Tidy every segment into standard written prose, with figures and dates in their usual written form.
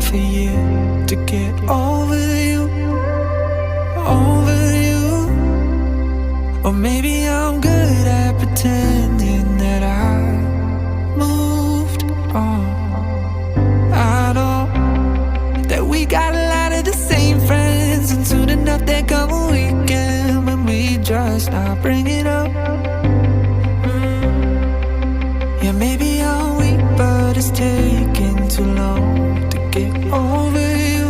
for years to get over you, over you. Or maybe I'm good at pretending that I moved on. I know that we got a lot of the same friends, and soon enough there come a weekend when we just stop bringing up. Yeah, maybe I'm weak, but it's taking too long to get over you.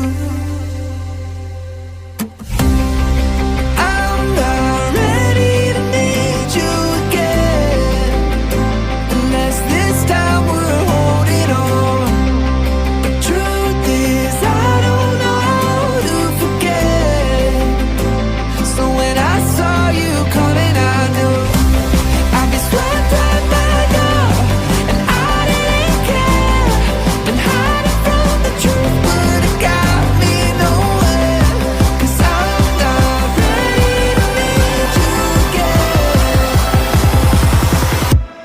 I'm not ready to need you again, unless this time we're holding on. The truth is I don't know how to forget. So when I saw you coming, I knew I'd be swept right by now, and I didn't care. Been hiding from the truth, but it got me nowhere. 'Cause I'm not ready to need you again,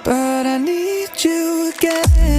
but I need you again.